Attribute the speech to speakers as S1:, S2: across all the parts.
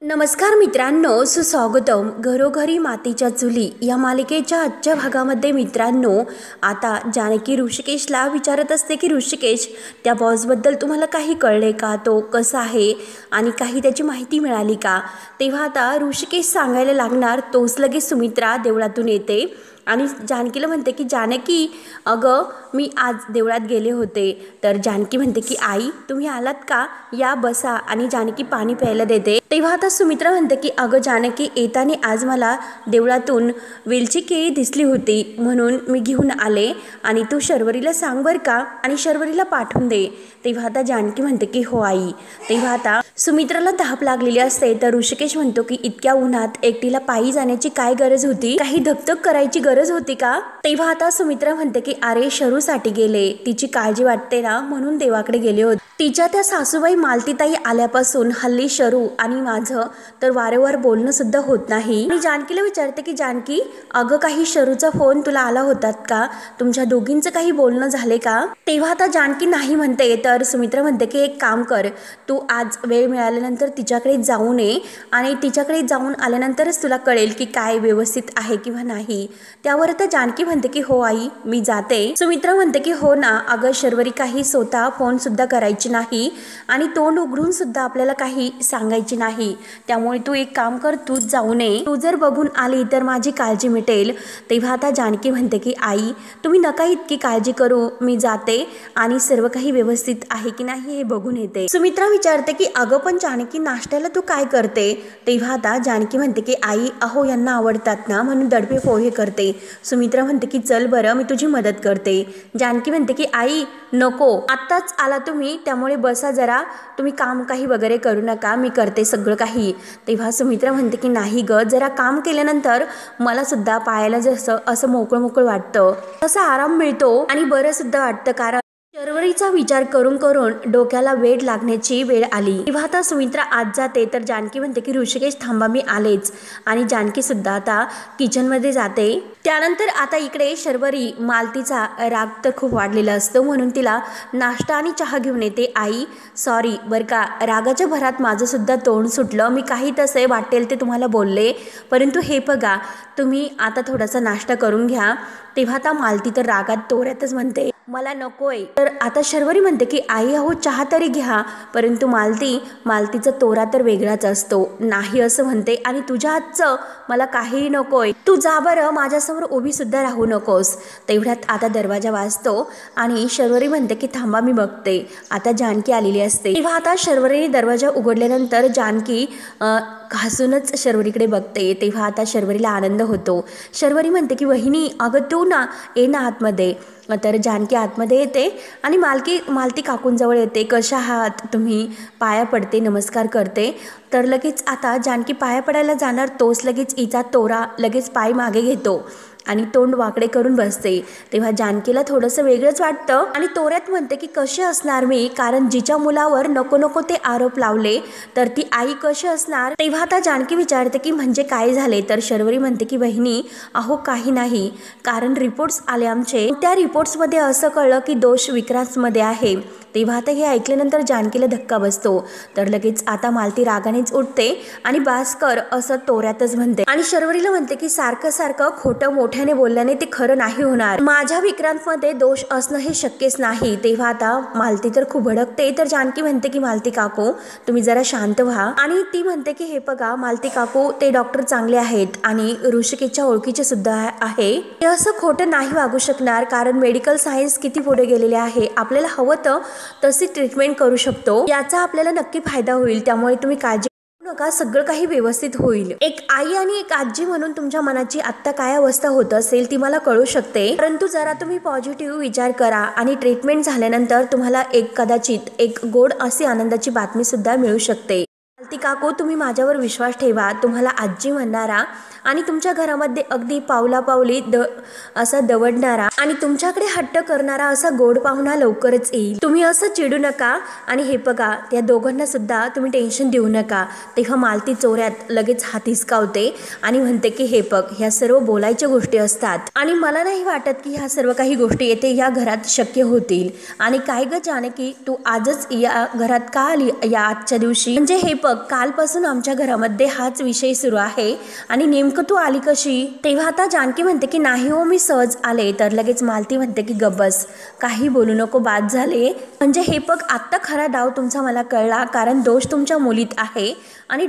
S1: नमस्कार मित्रांनो, सुस्वागतम घरोघरी मातीच्या चुली या मालिकेच्या आजच्या भागामध्ये मित्रांनो, आता जानकी ऋषिकेशला विचारत असते की ऋषिकेश, त्या बॉसबद्दल तुम्हाला काही कळले का, तो कसा आहे आणि काही त्याची माहिती मिळाली का। तेव्हा आता ऋषिकेश सांगायला लागणार, तोच लगेच सुमित्रा देवळातून येते आणि जानकीला म्हणते की जानकी, अगं मी आज देवळात गेले होते। तर जानकी म्हणते की आई तुम्ही आलात का, या बसा, आणि जानकी पाणी प्यायला देते। तेव्हा आता सुमित्रा म्हणते की अगं जानकी, येताना आज मला देवळातून वेलची केळी दिसली होती म्हणून मी घेऊन आले, आणि तू शर्वरीला सांग बरं का, आणि शर्वरीला पाठवून दे। तेव्हा आता जानकी म्हणते की हो आई। तेव्हा आता सुमित्राला धाप लागलेली असते, तर ऋषिकेश म्हणतो की इतक्या उन्हात एकटीला पायी जाण्याची काय गरज होती, काही धकधक करायची गरज होती का। तेव्हा आता सुमित्रा म्हणते की अरे शरूसाठी गेले, तिची काळजी वाटते ना म्हणून देवाकडे गेले होते। तिच्या त्या सासूबाई मालतीताई आल्यापासून हल्ली शरू आणि माझं तर वारंवार बोलणं सुद्धा होत नाही। आणि जानकीला विचारते की जानकी, अगं काही शरूचा फोन तुला आला होतात का, तुमच्या दोघींचं काही बोलणं झाले का। तेव्हा आता जानकी नाही म्हणते, तर सुमित्रा म्हणते की एक काम कर, तू आज वेळ मिळाल्यानंतर तिच्याकडे जाऊन ये, आणि तिच्याकडे जाऊन आल्यानंतरच तुला कळेल की काय व्यवस्थित आहे किंवा नाही। त्यावर आता जानकी म्हणते की हो आई मी जाते। सुमित्रा म्हणते की हो ना, अगं शर्वरी काही स्वतः फोन सुद्धा करायची नाही आणि तोंड उघडून सुद्धा आपल्याला काही सांगायची नाही, त्यामुळे तू एक काम कर, तूच जाऊन ये, तू जर बघून आली तर माझी काळजी मिटेल। तेव्हा आता जानकी म्हणते की आई तुम्ही नका इतकी काळजी करू, मी जाते आणि सर्व काही व्यवस्थित आहे की नाही हे बघून येते। सुमित्रा विचारते की अगं पण जानकी नाश्त्याला तू काय करते। तेव्हा आता जानकी म्हणते की आई अहो यांना आवडतात ना म्हणून दडपे पोहे करते। सुमित्रा म्हणते की चल बरं मी तुझी मदत करते। जानकी म्हणते की आई नको, आत्ताच आला तुम्ही त्यामुळे बसा जरा, तुम्ही काम काही वगैरे करू नका, मी करते सगळं काही। तेव्हा सुमित्रा म्हणते की नाही ग, जरा काम केल्यानंतर मला सुद्धा पायाला जसं असं मोकळं मोकळं वाटतं, तसा आराम मिळतो आणि बरं सुद्धा वाटतं, कारण शर्वरीचा विचार करून करून डोक्याला वेड लागण्याची वेळ आली। तेव्हा आता सुमित्रा आत जाते, तर जानकी म्हणते की ऋषिकेश थांबा मी आलेच, आणि जानकी सुद्धा आता किचनमध्ये जाते। त्यानंतर आता इकडे शर्वरी मालतीचा राग तर खूप वाढलेला असतो म्हणून तिला नाश्ता आणि चहा घेऊन येते। आई सॉरी बरं का, रागाच्या भरात माझं सुद्धा तोंड सुटलं, मी काही तसे वाटेल ते तुम्हाला बोलले, परंतु हे बघा तुम्ही आता थोडासा नाश्ता करून घ्या। तेव्हा आता मालती तर रागात तोऱ्यातच म्हणते मला नकोय। तर आता शर्वरी म्हणते की आई अहो चहा तरी घ्या, परंतु मालतीचा तोरा तर वेगळाच असतो, नाही असं म्हणते, आणि तुझ्या हातचं मला काहीही नकोय, तू जा बरं, माझ्यासमोर उभी सुद्धा राहू नकोस। तेवढ्यात आता दरवाजा वाजतो आणि शर्वरी म्हणते की थांबा मी बघते। आता जानकी आलेली असते। तेव्हा आता शर्वरीने दरवाजा उघडल्यानंतर जानकी हसूनच शर्वरीकडे बघते। तेव्हा आता शर्वरीला आनंद होतो। शर्वरी म्हणते की वहिनी अगं तू ना ये ना आतमध्ये। तर जानकी आतमध्ये येते आणि मालती काकूंजवळ येते, कशा आहात तुम्ही, पाया पडते, नमस्कार करते। तर लगेच आता जानकी पाया पडायला जाणार, तोच लगेच हिचा तोरा लगेच पाय मागे घेतो आणि तोंड वाकडे करून बसते। तेव्हा जानकीला थोडंसं वेगळंच वाटतं आणि तोऱ्यात म्हणते की कशी असणार मी, कारण जिच्या मुलावर नको नको ते आरोप लावले तर ती आई कशी असणार। तेव्हा आता जानकी विचारते की म्हणजे काय झाले, तर शर्वरी म्हणते की वहिनी अहो काही नाही, कारण रिपोर्ट्स आले आमचे, त्या रिपोर्ट्समध्ये असं कळलं की दोष विक्रांतमध्ये आहे। तेव्हा आता हे ऐकल्यानंतर जानकीला धक्का बसतो, तर लगेच आता मालती रागानेच उठते आणि बास्कर असं तोऱ्यातच म्हणते, आणि शर्वरीला म्हणते की सारखं सारखं खोटं मोठ्याने बोलल्याने ते खरं नाही होणार, माझ्या विक्रांतमध्ये दोष असणं हे शक्यच नाही। तेव्हा आता मालती तर खूप भडकते, तर जानकी म्हणते की मालती काकू तुम्ही जरा शांत व्हा, आणि ती म्हणते की हे बघा मालती काकू ते डॉक्टर चांगले आहेत आणि ऋषिकेशच्या ओळखीचे सुद्धा आहे, ते असं खोटं नाही वागू शकणार, कारण मेडिकल सायन्स किती पुढे गेलेले आहे, आपल्याला हवं तशी ट्रीटमेंट करू शकतो, याचा आपल्याला नक्की फायदा होईल, त्यामुळे तुम्ही काळजी नका, सगळं काही व्यवस्थित होईल। एक आई आणि एक आजी म्हणून तुमच्या मनाची आत्ता काय अवस्था होत असेल ती मला कळू शकते, परंतु जरा तुम्ही पॉझिटिव्ह विचार करा आणि ट्रीटमेंट झाल्यानंतर तुम्हाला कदाचित एक गोड अशी आनंदाची बातमी सुद्धा मिळू शकते। मालती काकू तुम्ही माझ्यावर विश्वास ठेवा, तुम्हाला आजी म्हणणारा आणि तुमच्या घरामध्ये अगदी पावलापावली असा दवडणारा आणि तुमच्याकडे हट्ट करणारा असा गोड पाहुणा लवकरच येईल, तुम्ही असं चिडू नका। आणि हे बघा त्या दोघांना सुद्धा तुम्ही टेन्शन देऊ नका। तेव्हा मालती चोऱ्यात लगेच हात हिसकावते आणि म्हणते की हे बघ ह्या सर्व बोलायच्या गोष्टी असतात आणि मला नाही वाटत की ह्या सर्व काही गोष्टी येथे या घरात शक्य होतील, आणि काय ग जानकी तू आजच या घरात का आली या आजच्या दिवशी, म्हणजे हे बघ कालपासून आमच्या घरामध्ये हाच विषय सुरू आहे आणि नेमकं तू आली कशी? तेव्हा आता जानकी म्हणते की नाही हो, मी सहज आले. तर लगेच मालती म्हणते की गब्बस, काही बोलू नको, बाद झाले. म्हणजे हे बघ, आत्ता खरा डाव तुमचा मला कळला, कारण दोष तुमच्या मुलीत आहे आणि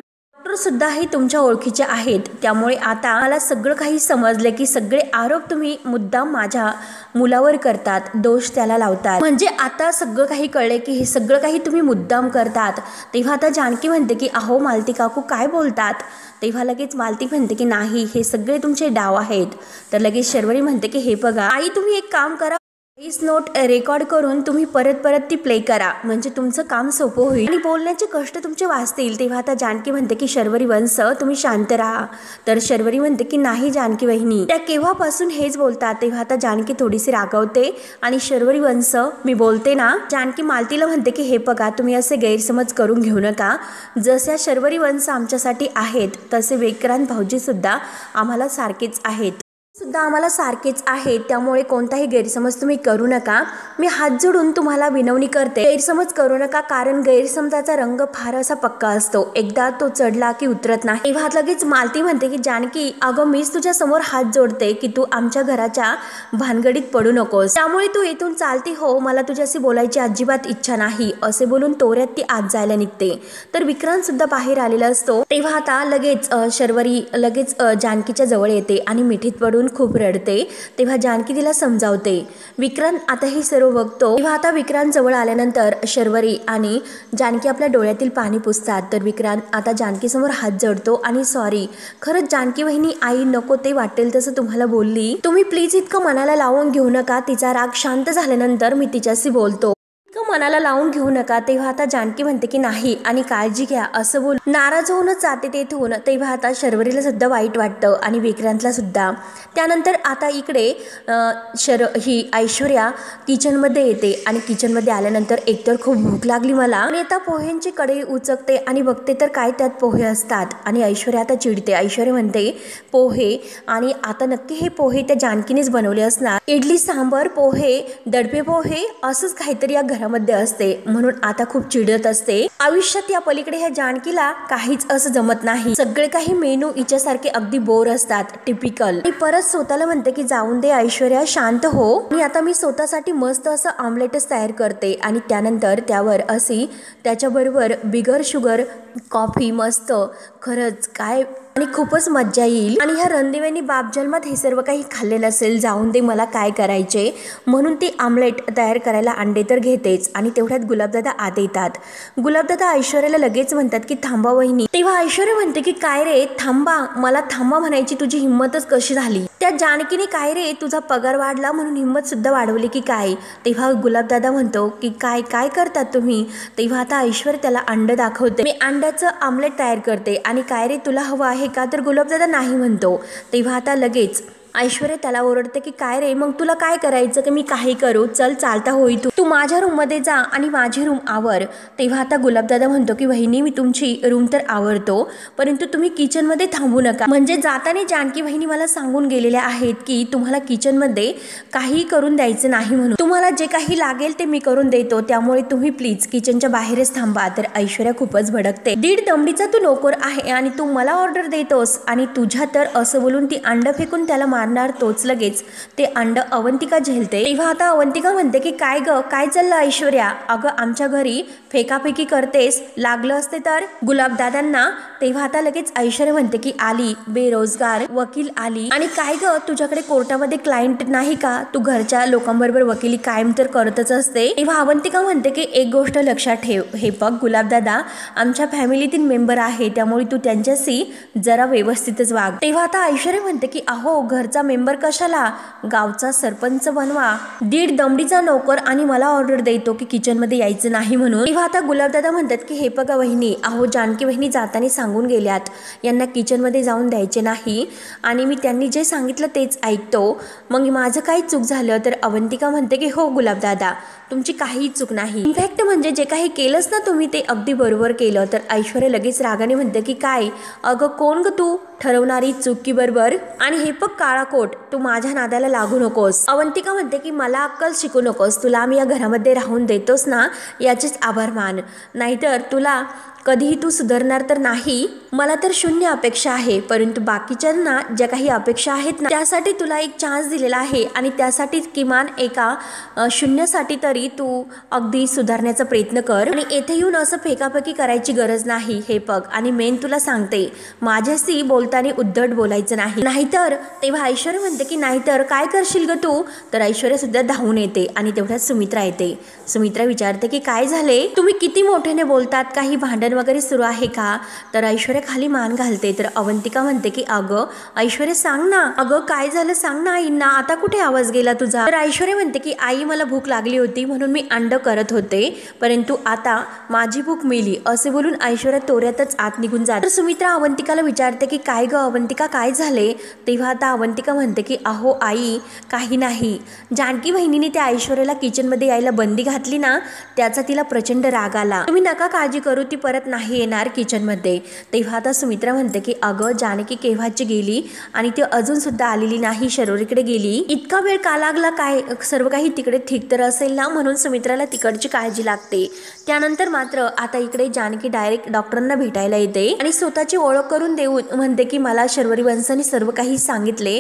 S1: सुद्धा हे तुमच्या ओळखीचे आहेत. त्यामुळे आता मला सगळं काही समजले की सगळे आरोप तुम्ही मुद्दाम माझ्या मुलावर करतात, दोष त्याला लावतात. म्हणजे आता सगळं काही कळले की हे सगळं काही तुम्ही मुद्दाम करतात. तेव्हा आता जानकी म्हणते की अहो मालती काकू काय बोलतात? तेव्हा लगेच मालती म्हणते की नाही, हे सगळे तुमचे डाव आहेत. तर लगेच शर्वरी म्हणते की हे बघा आई, तुम्ही एक काम करा, व्हॉइस नोट रेकॉर्ड करून तुम्ही परत ती प्ले करा, म्हणजे तुमचं काम सोपं होईल आणि बोलण्याचे कष्ट तुमचे वाचतील. तेव्हा आता जानकी म्हणते की शर्वरी वंश, तुम्ही शांत राहा. तर शर्वरी म्हणते की नाही जानकी वहिनी, त्या केव्हापासून हेच बोलतात. तेव्हा आता जानकी थोडीशी रागवते आणि शर्वरी वंश, मी बोलते ना. जानकी मालतीला म्हणते की हे बघा, तुम्ही असे गैरसमज करून घेऊ नका. जशा शर्वरी वंश आमच्यासाठी आहेत तसे विक्रांत भाऊजी सुद्धा आम्हाला सारखेच आहेत, त्यामुळे कोणताही गैरसमज तुम्ही करू नका. मी हात जोडून तुम्हाला विनवणी करते, गैरसमज करू नका, कारण गैरसमजाचा रंग फार असा पक्का असतो, एकदा तो चढला की उतरत नाही. तेव्हा लगेच मालती म्हणते की जानकी, अगं मीच तुझ्या समोर हात जोडते की तू आमच्या घराच्या भानगडीत पडू नकोस, त्यामुळे तू इथून चालती हो, मला तुझ्याशी बोलायची अजिबात इच्छा नाही. असे बोलून तोऱ्यात ती आत जायला निघते. तर विक्रांत सुद्धा बाहेर आलेला असतो. तेव्हा आता लगेच शर्वरी लगेच जानकीच्या जवळ येते आणि मिठीत पडून खूप रडते. तेव्हा जानकी तिला समजावते. विक्रांत आता हे सर्व बघतो. तेव्हा आता विक्रांत जवळ आल्यानंतर शर्वरी आणि जानकी आपल्या डोळ्यातील पाणी पुसतात. तर विक्रांत आता जानकी समोर हात जोडतो आणि सॉरी, खरंच जानकी वहिनी, आई नको ते वाटेल तसं तुम्हाला बोलली, तुम्ही प्लीज इतकं मनाला लावून घेऊ नका. तिचा राग शांत झाल्यानंतर मी तिच्याशी बोलतो, मनाला लावून घेऊ नका. तेव्हा आता जानकी म्हणते की नाही आणि काळजी घ्या, असं बोल नाराज होऊनच जाते तेथून. तेव्हा आता शर्वरीला सुद्धा वाईट वाटतं आणि विक्रांतला सुद्धा. त्यानंतर आता इकडे ही ऐश्वर्या किचनमध्ये येते आणि किचनमध्ये आल्यानंतर एकतर खूप भूक लागली मला आणि आता पोह्यांची कढई उचकते आणि बघते तर काय त्यात पोहे असतात आणि ऐश्वर्या आता चिडते. ऐश्वर्या म्हणते पोहे, आणि आता नक्की हे पोहे त्या जानकीनेच बनवले असणार. इडली सांबर पोहे, दडपे पोहे, असंच काहीतरी या घरामध्ये असते, म्हणून आता खूप चिडत असते. आयुष्यात या पलीकडे ह्या जानकीला काहीच असं जमत नाही. सगळे काही मेनू हिच्यासारखे अगदी बोर असतात, टिपिकल. आणि परत स्वतःला म्हणते की जाऊन दे ऐश्वर्या, शांत हो. आणि आता मी स्वतःसाठी मस्त असं ऑमलेटच तयार करते आणि त्यानंतर त्यावर अशी त्याच्याबरोबर बिगर शुगर कॉफी, मस्त, खरंच काय आणि खूपच मज्जा येईल. आणि ह्या रणदिव्यांनी बाप जन्मात हे सर्व काही खाल्ले नसेल, जाऊन दे, मला काय करायचे. म्हणून ती ऑमलेट तयार करायला अंडे तर घेतेच आणि तेवढ्यात गुलाबदादा आत येतात. गुलाबदादा ऐश्वर्याला लगेच म्हणतात की थांबा वहिनी. तेव्हा ऐश्वर्या म्हणते की काय रे थांबा, मला थांबा म्हणायची तुझी हिंमतच कशी झाली? त्या जानकीने काय रे तुझा पगार वाढला म्हणून हिंमत सुद्धा वाढवली की काय? तेव्हा गुलाबदादा म्हणतो की काय काय करतात तुम्ही? तेव्हा आता ऐश्वर्या त्याला अंड दाखवते. मी अंड्याचं ऑमलेट तयार करते आणि काय रे तुला हवं आहे का? तर गुलाबदादा नाही म्हणतो. तेव्हा आता लगेच ऐश्वर्या त्याला ओरडते की काय रे, मग तुला काय करायचं की मी काही करू? चल चालता होई, तू माझ्या रूममध्ये जा आणि माझी रूम आवर. तेव्हा आता गुलाबदादा म्हणतो की वहिनी मी तुमची रूम तर आवरतो, परंतु तुम्ही किचनमध्ये थांबू नका. म्हणजे जाताना जानकी वहिनी मला सांगून गेलेल्या आहेत की तुम्हाला किचनमध्ये काही करून द्यायचं नाही, म्हणून तुम्हाला जे काही लागेल ते मी करून देतो, त्यामुळे तुम्ही प्लीज किचनच्या बाहेरच थांबा. तर ऐश्वर्या खूपच भडकते. दीड दमडीचा तू नोकर आहे आणि तू मला ऑर्डर देतोस आणि तुझ्या तर, असं बोलून ती अंड फेकून त्याला मारणार. तोच लगेच ते अंड अवंतिका झेलते. तेव्हा आता अवंतिका म्हणते की काय ग, काय चाललं ऐश्वर्या? अगं आमच्या घरी फेकाफेकी करतेस, लागलं असते तर गुलाबदादांना. तेव्हा आता लगेच ऐश्वर्या म्हणते की आली बेरोजगार वकील आली, आणि काय ग तुझ्याकडे कोर्टामध्ये क्लायंट नाही का? तू घरच्या लोकांबरोबर वकिली कायम तर करतच असते. तेव्हा अवंतिका म्हणते की एक गोष्ट लक्षात ठेव, हे बघ गुलाबदादा आमच्या फॅमिलीतील मेंबर आहे, त्यामुळे तू त्यांच्याशी जरा व्यवस्थितच वाग. तेव्हा आता ऐश्वर्या म्हणते की अहो घरचा मेंबर कशाला, गावचा सरपंच बनवा. दीड दमडीचा नोकर आणि मला ऑर्डर देतो की किचनमध्ये यायचं नाही म्हणून. तेव्हा आता गुलाबदादा म्हणतात की हे बघा वहिनी, अहो जानकी वहिनी जाताना सांगून गेल्यात यांना किचनमध्ये जाऊन द्यायचे नाही, आणि मी त्यांनी जे सांगितलं तेच ऐकतो, मग माझं काही चूक झालं तर? अवंतिका म्हणते की हो गुलाबदादा, तुमची काही चूक नाही. इनफॅक्ट म्हणजे जे काही केलंस ना तुम्ही ते अगदी बरोबर केलं. तर ऐश्वर्या लगेच रागाने म्हणते की काय अगं कोण ग तू ठरवणारी चूक की बरोबर? आणि हे बघ काळा कोट, तू माझ्या नादाला लागू नकोस. अवंतिका म्हणते की मला अक्कल शिकू नकोस, तुला आम्ही या घरामध्ये राहून देतोस ना याचेच आभार मान, नाहीतर तुला कधीही तू सुधारणार तर नाही. मला तर शून्य अपेक्षा आहे, परंतु बाकीच्यांना ज्या काही अपेक्षा आहेत ना त्यासाठी तुला एक चान्स दिलेला आहे आणि त्यासाठी किमान एका शून्यासाठी तरी तू अगदी सुधारण्याचा प्रयत्न कर. आणि येथे येऊन असं फेकाफेकी करायची गरज नाही. हे बघ, आणि मेन तुला सांगते माझ्याशी बोलताना उद्धट बोलायचं नाही, नाहीतर. तेव्हा ऐश्वर्या म्हणते की नाहीतर काय करशील ग तू? तर ऐश्वर्या सुद्धा धावून येते आणि तेवढ्यात सुमित्रा येते. सुमित्रा विचारते की काय झाले, तुम्ही किती मोठ्याने बोलतात, काही भांडण वगैरे सुरू आहे का? तर ऐश्वर्या खाली मान घालते. तर अवंतिका म्हणते की अगं ऐश्वर्या सांग ना, अगं काय झालं सांग ना आईंना, आता कुठे आवाज गेला तुझा? तर ऐश्वर्या म्हणते की आई मला भूक लागली होती म्हणून मी अंड करत होते, परंतु आता माझी भूक मेली. असे बोलून ऐश्वर्या तोऱ्यातच आत निघून जाते. तर सुमित्रा अवंतिकाला विचारते की काय ग अवंतिका काय झाले? तेव्हा आता अवंतिका म्हणते की अहो आई काही नाही, जानकी बहिणीने त्या ऐश्वर्याला किचनमध्ये यायला बंदी घातली ना त्याचा तिला प्रचंड राग आला. तुम्ही नका काळजी करू, ती परत नाही येणार किचनमध्ये. तेव्हा आता सुमित्रा म्हणते की अगं जानकी केव्हाची गेली आणि ती अजून सुद्धा आलेली नाही, शर्वरीकडे गेली. इतका वेळ का लागला, काय सर्व काही तिकडे ठीक तर असेल ना, म्हणून सुमित्राला तिकडची काळजी लागते. त्यानंतर मात्र आता इकडे जानकी डायरेक्ट डॉक्टरांना भेटायला येते आणि स्वतःची ओळख करून देऊन म्हणते की मला शर्वरी वंशाने सर्व काही सांगितले.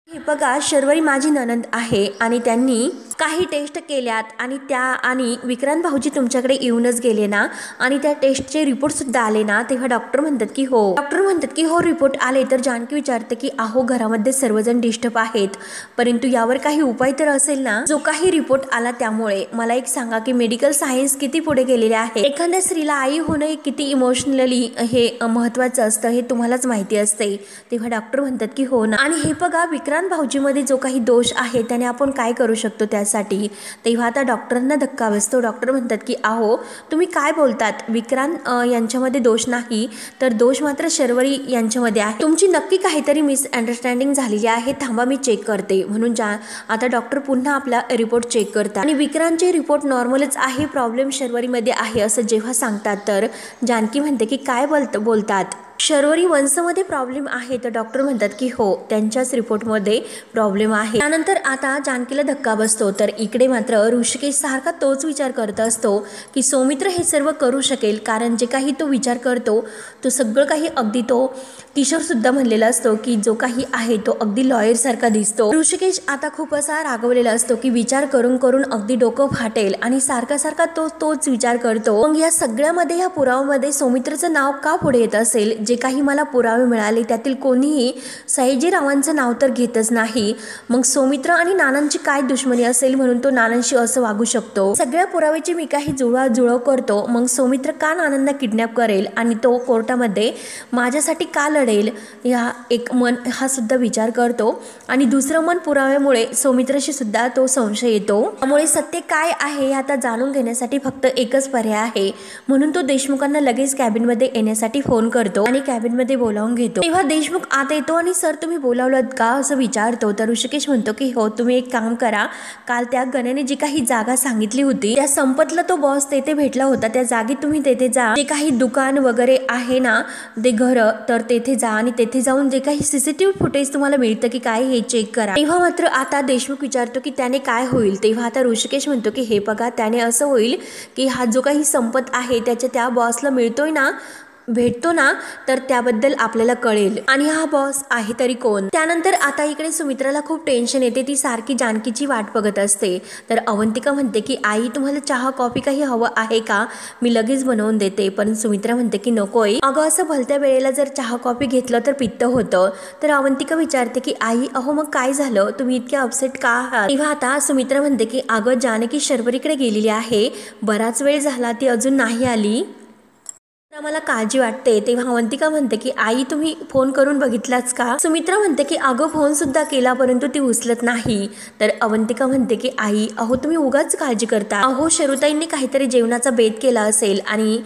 S1: हे बघा शर्वरी माझी नणंद आहे आणि त्यांनी काही टेस्ट केल्यात आणि विक्रांत भाऊजी तुमच्याकडे येऊनच गेले ना आणि त्या टेस्टचे रिपोर्ट सुद्धा आले ना? तेव्हा डॉक्टर म्हणतात की हो रिपोर्ट आले. तर जानकी विचारते की अहो घरामध्ये सर्वजण डिस्टर्ब आहेत, परंतु यावर काही उपाय तर असेल ना? जो काही रिपोर्ट आला त्यामुळे मला एक सांगा की मेडिकल सायन्स किती पुढे गेलेले आहे. एखाद्या स्त्रीला आई होणं किती इमोशनली हे महत्वाचं असतं हे तुम्हालाच माहिती असते. तेव्हा डॉक्टर म्हणतात की हो ना, आणि हे बघा विक्रांत भाऊजीमध्ये जो काही दोष आहे त्याने आपण काय करू शकतो त्यासाठी. तेव्हा आता डॉक्टरांना धक्का बसतो. डॉक्टर म्हणतात की अहो तुम्ही काय बोलतात, विक्रांत यांच्यामध्ये दोष नाही तर दोष मात्र शर्वरी यांच्यामध्ये आहे. तुमची नक्की काहीतरी मिसअंडरस्टँडिंग झालेली आहे, थांबा मी चेक करते. म्हणून आता डॉक्टर पुन्हा आपला रिपोर्ट चेक करतात आणि विक्रांतचे रिपोर्ट नॉर्मलच आहे, प्रॉब्लेम शर्वरीमध्ये आहे असं जेव्हा सांगतात तर जानकी म्हणते की काय बोलतात शर्वरी वंशमध्ये प्रॉब्लेम आहे? तर डॉक्टर म्हणतात की हो त्यांच्याच रिपोर्टमध्ये प्रॉब्लेम आहे. त्यानंतर आता जानकीला धक्का बसतो. तर इकडे मात्र ऋषिकेश सारखा तोच विचार करत असतो की सौमित्र हे सर्व करू शकेल, कारण जे काही तो विचार करतो तो सगळं काही अगदी तो किशोर सुद्धा म्हणलेला असतो की जो काही आहे तो अगदी लॉयर सारखा दिसतो. ऋषिकेश आता खूप असा रागवलेला असतो की विचार करून करून अगदी डोकं फाटेल आणि सारखा तोच विचार करतो. मग या सगळ्यामध्ये या पुराव्यामध्ये सौमित्रचं नाव का पुढे येत असेल? जे काही मला पुरावे मिळाले त्यातील कोणीही सयाजीरावांचं नाव तर घेतच नाही. मग सौमित्र आणि नानांची काय दुश्मनी असेल म्हणून तो नानांशी असं वागू शकतो? सगळ्या पुराव्याची मी काही जुळवाजुळव करतो. मग सौमित्र का नानांना किडनॅप करेल आणि तो कोर्टामध्ये माझ्यासाठी का लढेल? एक मन हा सुद्धा विचार करतो आणि दुसरं मन पुराव्यामुळे सौमित्रशी सुद्धा तो संशय येतो. त्यामुळे सत्य काय आहे आता जाणून घेण्यासाठी फक्त एकच पर्याय आहे. म्हणून तो देशमुखांना लगेच कॅबिनमध्ये येण्यासाठी फोन करतो आणि कॅबिनमध्ये बोलावून घेतो. तेव्हा देशमुख आत येतो आणि सर तुम्ही बोलावलं का असं विचारतो. तर ऋषिकेश म्हणतो की हो तुम्ही एक काम करा, काल त्या गण्याने जी काही जागा सांगितली होती त्या संपतला तो बॉस तेथे भेटला होता, त्या जागी तुम्ही तेथे जा. जे काही दुकान वगैरे आहे ना ते घर, तर तेथे जा आणि तेथे जाऊन जे काही सीसीटीव्ही फुटेज तुम्हाला मिळतं की काय हे चेक करा. तेव्हा मात्र आता देशमुख विचारतो की त्याने काय होईल. तेव्हा आता ऋषिकेश म्हणतो की हे बघा त्याने असं होईल की हा जो काही संपत आहे त्याच्या त्या बॉसला भेटतो ना तर त्याबद्दल आपल्याला कळेल आणि हा बॉस आहे तरी कोण. त्यानंतर आता इकडे सुमित्राला खूप टेन्शन येते, ती सारखी जानकीची वाट बघत असते. तर अवंतिका म्हणते की आई तुम्हाला चहा कॉफी काही हवं आहे का, मी लगेच बनवून देते. पण सुमित्रा म्हणते की नकोय अगं, असं भलत्या वेळेला जर चहा कॉफी घेतलं तर पित्त होतं. तर अवंतिका विचारते की आई अहो मग काय झालं, तुम्ही इतके अपसेट का आहात? तेव्हा आता सुमित्रा म्हणते की अगं जानकी शर्वरीकडे गेलेली आहे, बराच वेळ झाला ती अजून नाही आली. मला काळजी वाटते. तेव्हा अवंतिका म्हणते की आई तुम्ही फोन करून बघितलाच का? सुमित्रा म्हणते की अगं फोन सुद्धा केला परंतु ती उचलत नाही. तर अवंतिका म्हणते की आई अहो तुम्ही उगाच काळजी करता. अहो शरुताईंनी काहीतरी जेवणाचा बेत केला असेल आणि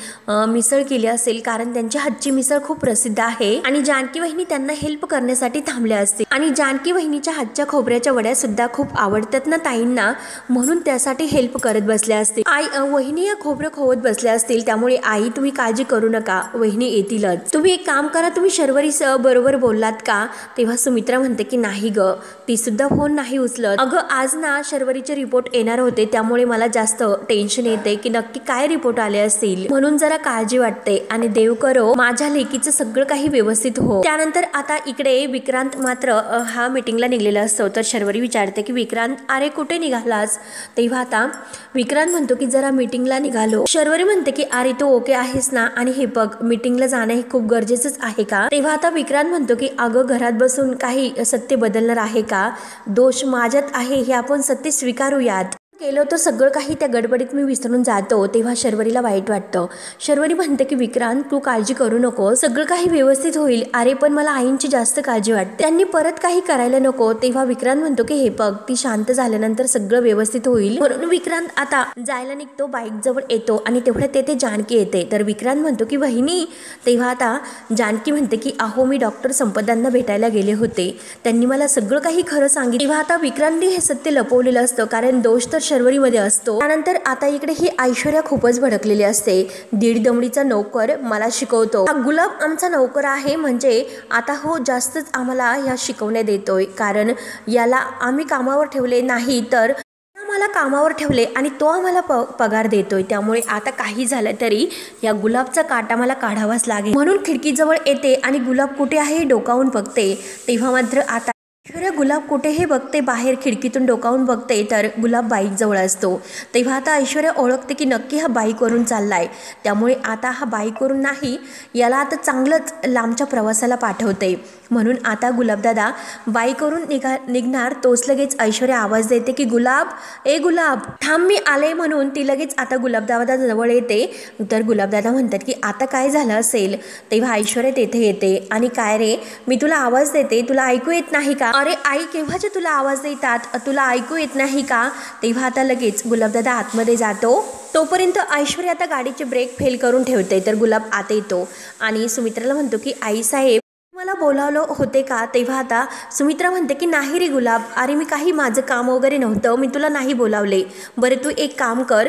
S1: मिसळ केली असेल, कारण त्यांच्या हातची मिसळ खूप प्रसिद्ध आहे आणि जानकी वहिनी त्यांना हेल्प करण्यासाठी थांबल्या असतील आणि जानकी वहिनीच्या हातच्या खोबऱ्याच्या वड्या सुद्धा खूप आवडतात ना ताईंना, म्हणून त्यासाठी हेल्प करत बसल्या असतील. आई वहिनी या खोबरं खोवत बसल्या असतील. त्यामुळे आई तुम्ही काळजी करू नका, वहिनी येतीलच. तुम्ही एक काम करा, तुम्ही शर्वरी बरोबर बोललात का? तेव्हा सुमित्रा म्हणते की नाही ग, ती सुद्धा फोन नाही उचलत. अगं आज ना शर्वरीचे रिपोर्ट येणार होते, त्यामुळे मला जास्त टेन्शन येते की नक्की काय रिपोर्ट आले असतील, म्हणून जरा काळजी वाटते. आणि देव करो माझ्या लेकीचं सगळं काही व्यवस्थित हो. त्यानंतर आता इकडे विक्रांत मात्र हा मीटिंगला निघलेला असतो. तर शर्वरी विचारते की विक्रांत अरे कुठे निघालास? तेव्हा आता विक्रांत म्हणतो की जरा मीटिंगला निघालो. शर्वरी म्हणते की अरे तू ओके आहेस ना? आणि हे बघ मीटिंगला जाणं हे खूप गरजेचंच आहे का? तेव्हा आता विक्रांत म्हणतो की अगं घरात बसून काही सत्य बदलणार आहे का? दोष माझ्यात आहे हे आपण सत्य स्वीकारूयात. केलं तर सगळं काही त्या गडबडीत मी विसरून जातो. तेव्हा शर्वरीला वाईट वाटतं. शर्वरी म्हणते की विक्रांत तू काळजी करू नको, सगळं काही व्यवस्थित होईल. अरे पण मला आईंची जास्त काळजी वाटते, त्यांनी परत काही करायला नको. तेव्हा विक्रांत म्हणतो की हे बघ ती शांत झाल्यानंतर सगळं व्यवस्थित होईल. म्हणून विक्रांत आता जायला निघतो, बाईक जवळ येतो आणि तेवढ्या तेथे जानकी येते. तर विक्रांत म्हणतो की वहिनी. तेव्हा आता जानकी म्हणते की अहो मी डॉक्टर संपदांना भेटायला गेले होते, त्यांनी मला सगळं काही खरं सांगितलं. तेव्हा आता विक्रांतने हे सत्य लपवलेलं असतं, कारण दोष तर शर्वरीमध्ये असतो. त्यानंतर आता इकडे ही ऐश्वर्या खूपच भडकलेली असते. दीड दमडीचा नोकर मला शिकवतो, हा गुलाब आमचा नोकर आहे, म्हणजे आता हो जास्तच आम्हाला ह्या शिकवण्या देतोय, कारण याला आम्ही कामावर ठेवले नाही तर मला कामावर ठेवले आणि तो आम्हाला पगार देतोय. त्यामुळे आता काही झालं तरी या गुलाबचा काटा मला काढावाच लागेल. म्हणून खिडकीजवळ येते आणि गुलाब कुठे आहे डोकावून बघते. तेव्हा मात्र आता ऐश्वर्या गुलाब कुठेही बघते, बाहेर खिडकीतून डोकावून बघते तर गुलाब बाईक जवळ असतो. तेव्हा आता ऐश्वर्या ओळखते की नक्की हा बाईकवरून चाललाय. त्यामुळे आता हा बाईकवरून नाही, याला आता चांगलंच लांबच्या प्रवासाला पाठवते. म्हणून आता गुलाबदादा बाईकवरून निघणार तोच लगेच ऐश्वर्या आवाज देते की गुलाब, ए गुलाब थांब मी आले. म्हणून ती लगेच आता गुलाबदादा जवळ येते. तर गुलाबदादा म्हणतात की आता काय झालं असेल? तेव्हा ऐश्वर्या तेथे येते आणि काय रे, मी तुला आवाज देते, तुला ऐकू येत नाही का? अरे आई केव्हाचे तुला आवाज देतात, तुला ऐकू येत नाही का? तेव्हा आता लगेच गुलाबदादा आतमध्ये जातो. तोपर्यंत ऐश्वर्या आता गाडीचे ब्रेक फेल करून ठेवते. तर गुलाब आत येतो आणि सुमित्राला म्हणतो की आई साहेब मला बोलावलं होते का? तेव्हा आता सुमित्रा म्हणते की नाही रे गुलाब, अरे मी काही माझं काम वगैरे नव्हतं, मी तुला नाही बोलावले. बरं तू एक काम कर,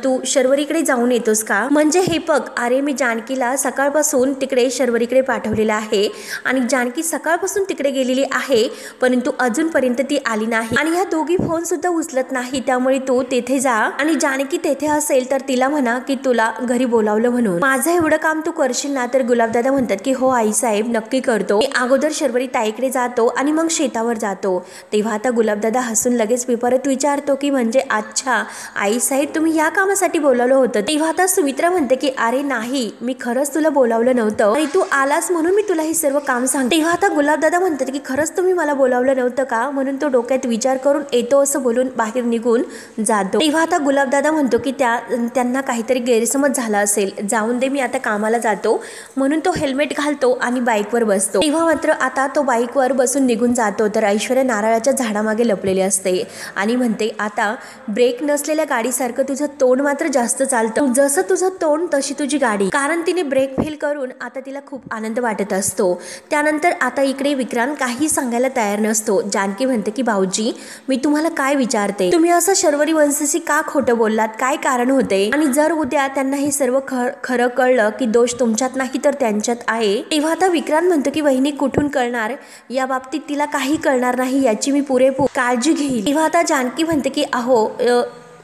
S1: तू शर्वरीकडे जाऊन येतोस का? म्हणजे हे बघ, अरे मी जानकीला सकाळपासून तिकडे शर्वरीकडे पाठवलेलं आहे आणि जानकी सकाळपासून तिकडे गेलेली आहे, परंतु अजूनपर्यंत ती आली नाही आणि ह्या दोघी फोन सुद्धा उचलत नाही. त्यामुळे तू तेथे जा आणि जानकी तेथे असेल तर तिला म्हणा की तुला घरी बोलावलं म्हणून. माझं एवढं काम तू करशील ना? तर गुलाबदादा म्हणतात की हो आई साहेब नक्की करतो. अगोदर शर्वरी ताईकडे जातो आणि मग शेतावर जातो. तेव्हा आता गुलाबदादा हसून लगेच परत विचारतो की म्हणजे अच्छा आई साहेब तुम्ही या कामासाठी बोलावलं होतं? तेव्हा आता सुमित्रा म्हणते की अरे नाही, मी खरंच तुला बोलावलं नव्हतं आणि तू आलास म्हणून मी तुला हे सर्व काम सांग. तेव्हा आता गुलाबदादा म्हणतात की खरंच तुम्ही मला बोलावलं नव्हतं का? म्हणून तो डोक्यात विचार करून येतो असं बोलून बाहेर निघून जातो. तेव्हा आता गुलाबदादा म्हणतो की त्यांना काहीतरी गैरसमज झाला असेल, जाऊन दे मी आता कामाला जातो. म्हणून तो हेल्मेट घालतो आणि बाईकवर बसतो. तेव्हा मात्र आता तो बाईकवर बसून निघून जातो. तर ऐश्वर्या नारळाच्या झाडामागे लपलेली असते आणि म्हणते आता ब्रेक नसलेल्या गाडीसारखं तुझं तोंड मात्र जास्त चालतं, जसं तुझं तोंड तशी तुझी गाडी. कारण तिने ब्रेक फेल करून आता तिला खूप आनंद वाटत असतो. त्यानंतर आता इकडे विक्रांत काही सांगायला तयार नसतो. जानकी म्हणते की भाऊजी मी तुम्हाला काय विचारते, तुम्ही असं शर्वरी वंशशी का खोटं बोललात, काय कारण होते? आणि जर उद्या त्यांना हे सर्व खरं कळलं की दोष तुमच्यात नाही तर त्यांच्यात आहे, तेव्हा आता विक्रांत म्हणतो की वहिनी कुठून कळणार, या बाबतीत तिला काही कळणार नाही, याची मी पुरेपूर काळजी घेईल. तेव्हा आता जानकी म्हणते की अहो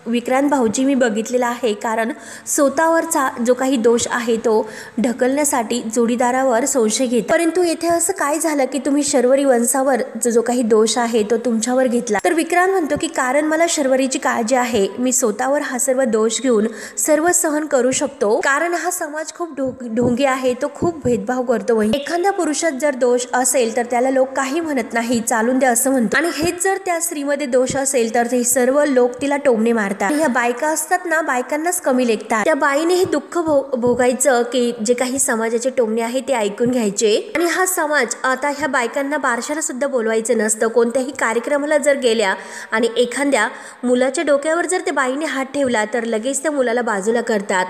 S1: विक्रांत भाऊजी मी बघितलेला आहे, कारण स्वतःवरचा जो काही दोष आहे तो ढकलण्यासाठी जोडीदारावर संशय घेत, परंतु येथे असं काय झालं की तुम्ही शर्वरी वंशावर जो काही दोष आहे तो तुमच्यावर घेतला? तर विक्रांत म्हणतो की कारण मला शर्वरीची काळजी आहे, मी स्वतःवर हा सर्व दोष घेऊन सर्व सहन करू शकतो, कारण हा समाज खूप ढोंगी आहे, तो खूप भेदभाव करतो. एखाद्या पुरुषात जर दोष असेल तर त्याला लोक काही म्हणत नाही, चालून द्या असं म्हणतो, आणि हेच जर त्या स्त्रीमध्ये दोष असेल तर ते सर्व लोक तिला टोमणे मारतात. मारतात. ह्या बायका असतात ना, बायकांनाच कमी लेखतात. त्या बाईने हे दुःख भोगायचं की जे काही समाजाचे टोमणे आहे ते ऐकून घ्यायचे. आणि हा समाज आता ह्या बायकांना बारशाला सुद्धा बोलवायचं नसतं. कोणत्याही कार्यक्रमाला जर गेल्या आणि एखाद्या मुलाच्या डोक्यावर जर त्या बाईने हात ठेवला तर लगेच त्या मुलाला बाजूला करतात.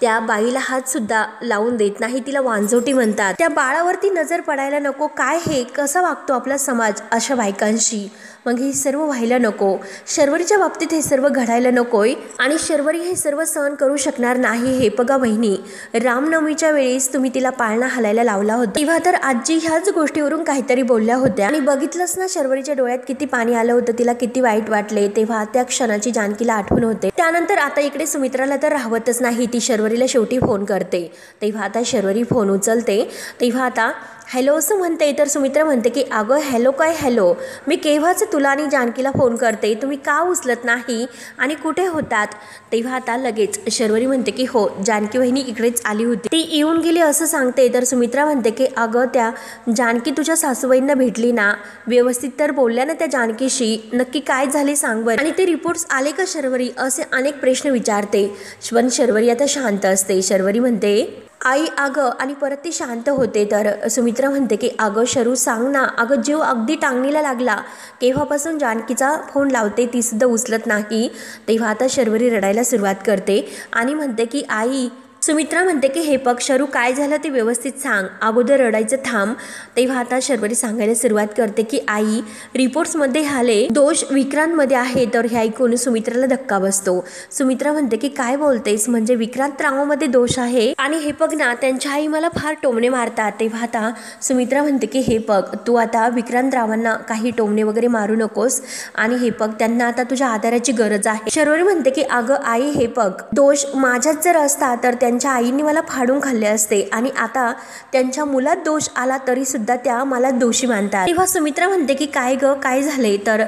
S1: त्या बाईला हात सुद्धा लावून देत नाही, तिला वांजोटी म्हणतात. त्या बाळावरती नजर पडायला नको. काय हे कसा वागतो आपला समाज अशा बायकांशी. मग हे सर्व व्हायला नको. शर्वरीच्या बाबतीत हे सर्व घडायला नकोय आणि शर्वरी हे सर्व सहन करू शकणार नाही. हे बघा बहिणी, रामनवमीच्या वेळेस तुम्ही तिला पाळणा हालायला लावला होता, तेव्हा तर आजी ह्याच गोष्टीवरून काहीतरी बोलल्या होत्या आणि बघितलंच ना शर्वरीच्या डोळ्यात किती पाणी आलं होतं, तिला किती वाईट वाटले. तेव्हा त्या क्षणाची जानकीला आठवण होते. त्यानंतर आता इकडे सुमित्राला तर राहवतच नाही. ती शर्वरीला शेवटी फोन करते. तेव्हा आता शर्वरी फोन उचलते. तेव्हा आता हॅलो असं म्हणते तर सुमित्रा म्हणते की अगं हॅलो काय हॅलो, मी केव्हाच तुला आणि जानकीला फोन करते, तुम्ही का उचलत नाही आणि कुठे होतात. तेव्हा आता लगेच शर्वरी म्हणते की हो जानकी वहिनी इकडेच आली होती, ती येऊन गेली असं सांगते. तर सुमित्रा म्हणते की अगं त्या जानकी तुझ्या सासूबाईंना भेटली ना, व्यवस्थित तर बोलल्या ना त्या जानकीशी, नक्की काय झाले सांग बरं, आणि ते रिपोर्ट्स आले का शर्वरी, असे अनेक प्रश्न विचारते. पण शर्वरी आता शांत असते. शर्वरी म्हणते आई अगं, आणि परत ती शांत होते. तर सुमित्रा म्हणते की अगं शरू सांग ना, अगं जीव अगदी टांगणीला लागला, केव्हापासून जानकीचा फोन लावते ती सुद्धा उचलत नाही. तेव्हा आता शर्वरी रडायला सुरुवात करते आणि म्हणते की आई. सुमित्रा म्हणते की हे बघ शरू काय झालं ते व्यवस्थित सांग, अगोदर रडायचं थांब. तेव्हा आता शर्वरी सांगायला सुरुवात करते की आई रिपोर्ट्समध्ये आले दोष विक्रांतमध्ये आहे. तर हे ऐकून सुमित्राला धक्का बसतो. सुमित्रा म्हणते की काय बोलतेस, म्हणजे विक्रांत रावामध्ये दोष आहे आणि हे बघ ना त्यांच्या आई मला फार टोमणे मारतात. तेव्हा आता सुमित्रा म्हणते की हे बघ तू आता विक्रांत रावांना काही टोमणे वगैरे मारू नकोस आणि हे बघ त्यांना आता तुझ्या आधाराची गरज आहे. शर्वरी म्हणते की अगं आई हे बघ दोष माझ्यात जर असता तर त्यांच्या आईने मला फाडून खाल्ले असते आणि आता त्यांच्या मुलात दोष आला तरी सुद्धा त्या मला दोषी मानतात. तेव्हा सुमित्रा म्हणते की काय ग काय झाले. तर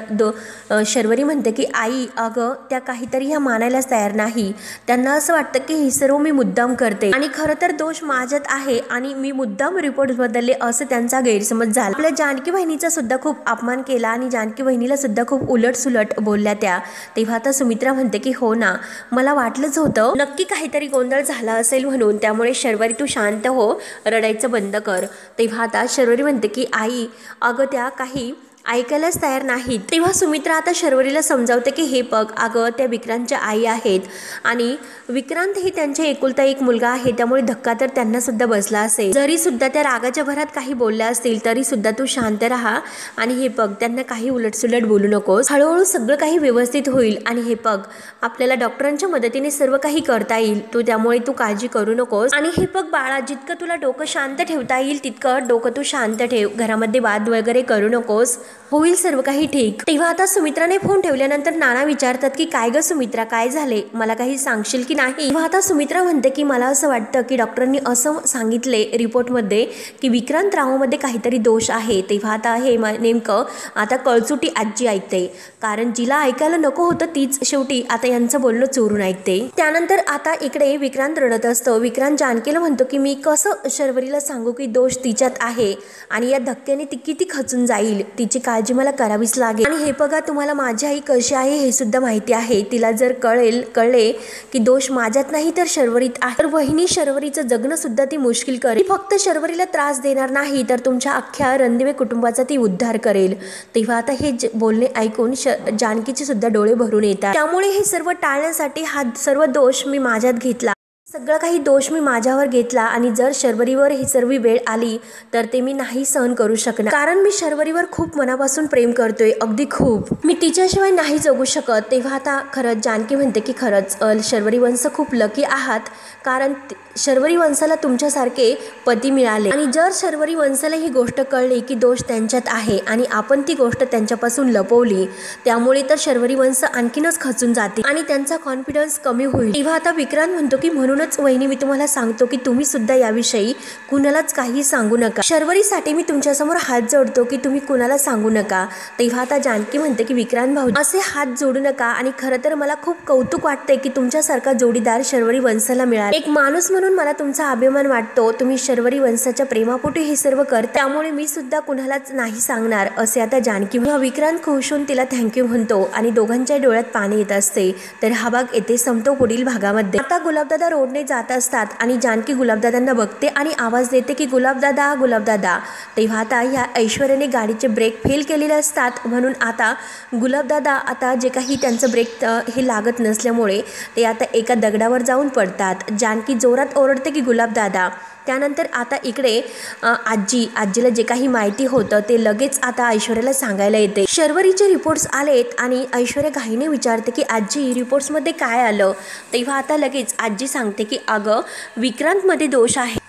S1: शर्वरी म्हणते की आई अगं त्या काहीतरी ह्या मानायलाच तयार नाही. त्यांना असं वाटतं की हे सर्व मी मुद्दाम करते आणि खरं तर दोष माझ्यात आहे आणि मी मुद्दाम रिपोर्ट बदलले असं त्यांचा गैरसमज झाला. आपल्या जानकी बहिणीचा सुद्धा खूप अपमान केला आणि जानकी बहिणीला सुद्धा खूप उलटसुलट बोलल्या त्या. तेव्हा आता सुमित्रा म्हणते की हो ना, मला वाटलंच होतं नक्की काहीतरी गोंधळ झाला असेल म्हणून, त्यामुळे शर्वरी तू शांत हो, रडायचं बंद कर. तेव्हा आता शर्वरी म्हणते की आई अगं त्या काही ऐकायलाच तयार नाहीत. तेव्हा सुमित्रा आता शर्वरीला समजावते की हे बघ अगं त्या विक्रांतच्या आई आहेत आणि विक्रांत ही त्यांचे एकुलता एक मुलगा आहे, त्यामुळे धक्का तर त्यांना सुद्धा बसला असेल. जरी सुद्धा त्या रागाच्या भरात काही बोलल्या असतील तरी सुद्धा तू शांत राहा आणि हे बघ त्यांना काही उलटसुलट बोलू नकोस. हळूहळू सगळं काही व्यवस्थित होईल आणि हे बघ आपल्याला डॉक्टरांच्या मदतीने सर्व काही करता येईल, तू त्यामुळे तू काळजी करू नकोस. आणि हे बघ बाळा जितकं तुला डोकं शांत ठेवता येईल तितकं डोकं तू शांत ठेव, घरामध्ये वाद वगैरे करू नकोस, होईल सर्व काही ठीक. तेव्हा आता सुमित्राने फोन ठेवल्यानंतर नाना विचारतात की काय ग सुमित्रा काय झाले, मला काही सांगशील की नाही. तेव्हा आता सुमित्रा म्हणते की मला असं वाटतं की डॉक्टरांनी असं सांगितले रिपोर्टमध्ये की विक्रांत रावमध्ये काहीतरी दोष आहे. तेव्हा आता हे नेमकं आता कळचुटी आजी ऐकते, कारण जिला ऐकायला नको होतं तीच शेवटी आता यांचं बोलणं चोरून ऐकते. त्यानंतर आता इकडे विक्रांत रडत असतो. विक्रांत जानकीला म्हणतो की मी कसं शर्वरीला सांगू की दोष तिच्यात आहे आणि या धक्क्याने ती किती खचून जाईल, तिची काळजी मला करावीच लागेल. आणि हे बघा तुम्हाला माझी आई कशी आहे हे सुद्धा माहिती आहे, तिला जर कळले की दोष माझ्यात नाही तर शर्वरीत आहे तर वहिनी शर्वरीचं जगणं सुद्धा ती मुश्किल करेल. फक्त शर्वरीला त्रास देणार नाही तर तुमच्या अख्ख्या रणदिवे कुटुंबाचा ती उद्धार करेल. तेव्हा आता हे बोलणे ऐकून जानकीचे सुद्धा डोळे भरून येतात. त्यामुळे हे सर्व टाळण्यासाठी हा सर्व दोष मी माझ्यात घेतला, सगळं काही दोष मी माझ्यावर घेतला आणि जर शर्वरीवर ही सर्व वेळ आली तर ते मी नाही सहन करू शकणार, कारण मी शर्वरीवर खूप मनापासून प्रेम करतोय, अगदी खूप, मी तिच्याशिवाय नाही जगू शकत. तेव्हा आता खरंच जानकी म्हणते की खरंच शर्वरी वंश खूप लकी आहात, कारण शर्वरी वंशाला तुमच्यासारखे पती मिळाले आणि जर शर्वरी वंशाला ही गोष्ट कळली की दोष त्यांच्यात आहे आणि आपण ती गोष्ट त्यांच्यापासून लपवली, त्यामुळे तर शर्वरी वंश आणखीनच खचून जाते आणि त्यांचा कॉन्फिडन्स कमी होईल. तेव्हा आता विक्रांत म्हणतो की म्हणूनच वहिनी मी तुम्हाला सांगतो की तुम्ही सुद्धा याविषयी कुणालाच काही सांगू नका. शर्वरीसाठी मी तुमच्यासमोर हात जोडतो की तुम्ही कुणाला सांगू नका. तेव्हा आता जानकी म्हणते की विक्रांत भाऊ असे हात जोडू नका आणि खरं तर मला खूप कौतुक वाटते की तुमच्यासारखा जोडीदार शर्वरी वंशाला मिळाला. एक माणूस म्हणून म्हणून मला तुमचा अभिमान वाटतो. तुम्ही शर्वरी वंशाच्या प्रेमापोटी हे सर्व करता, त्यामुळे मी सुद्धा कुणालाच नाही सांगणार असे आता जानकी विक्रांत खुश होऊन तिला थँक्यू म्हणतो आणि दोघांच्या डोळ्यात पाणी येत असते. तर हा भाग येथे संपतो. पुढील भागामध्ये आता गुलाबदादा रोडने जात असतात आणि जानकी गुलाबदादांना बघते आणि आवाज देते की गुलाबदादा गुलाबदादा. तेव्हा आता ह्या ऐश्वर्याने गाडीचे ब्रेक फेल केलेले असतात, म्हणून आता गुलाबदादा आता जे काही त्यांचं ब्रेक हे लागत नसल्यामुळे ते आता एका दगडावर जाऊन पडतात. जानकी जोरात ओरडते की गुलाबदादा. त्यानंतर आता इकडे आजीला जे काही माहिती होतं ते लगेच आता ऐश्वर्याला सांगायला येते. शर्वरीचे रिपोर्ट्स आलेत आणि ऐश्वर्या घाईने विचारते की आजी रिपोर्ट्समध्ये काय आलं. तेव्हा आता लगेच आजी सांगते की अगं विक्रांतमध्ये दोष आहे.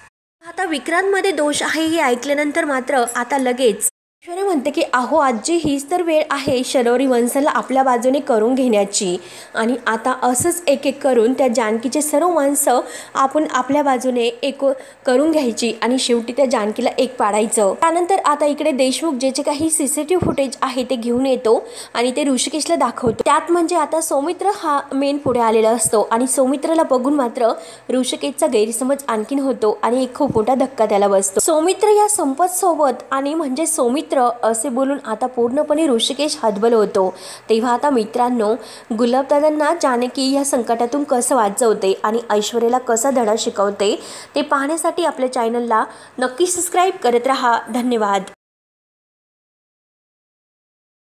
S1: आता विक्रांतमध्ये दोष आहे हे ऐकल्यानंतर मात्र आता लगेच ऐश्वर्या म्हणते की अहो आजी हीच तर वेळ आहे शर्वरी वंशाला आपल्या बाजूने करून घेण्याची. आणि आता असंच एक एक करून त्या जानकीचे सर्व माणसं आपण आपल्या बाजूने एक करून घ्यायची आणि शेवटी त्या जानकीला एक पाडायचं. त्यानंतर आता इकडे देशमुख जे काही CCTV फुटेज आहे ते घेऊन येतो आणि ते ऋषिकेशला दाखवतो. त्यात म्हणजे आता सौमित्र हा मेन पुढे आलेला असतो आणि सौमित्रला बघून मात्र ऋषिकेशचा गैरसमज आणखीन होतो आणि एक खूप मोठा धक्का त्याला बसतो. सौमित्र या संपत सोबत आणि म्हणजे सौमित्र असे बोलून आता पूर्णपणे ऋषिकेश हतबल होतो. तेव्हा आता मित्रांनो गुलाबदादांना जानकी या संकटातून कसं वाचवते आणि ऐश्वर्याला कसा धडा शिकवते ते पाहण्यासाठी आपल्या चॅनलला नक्की सबस्क्राईब करत राहा. धन्यवाद.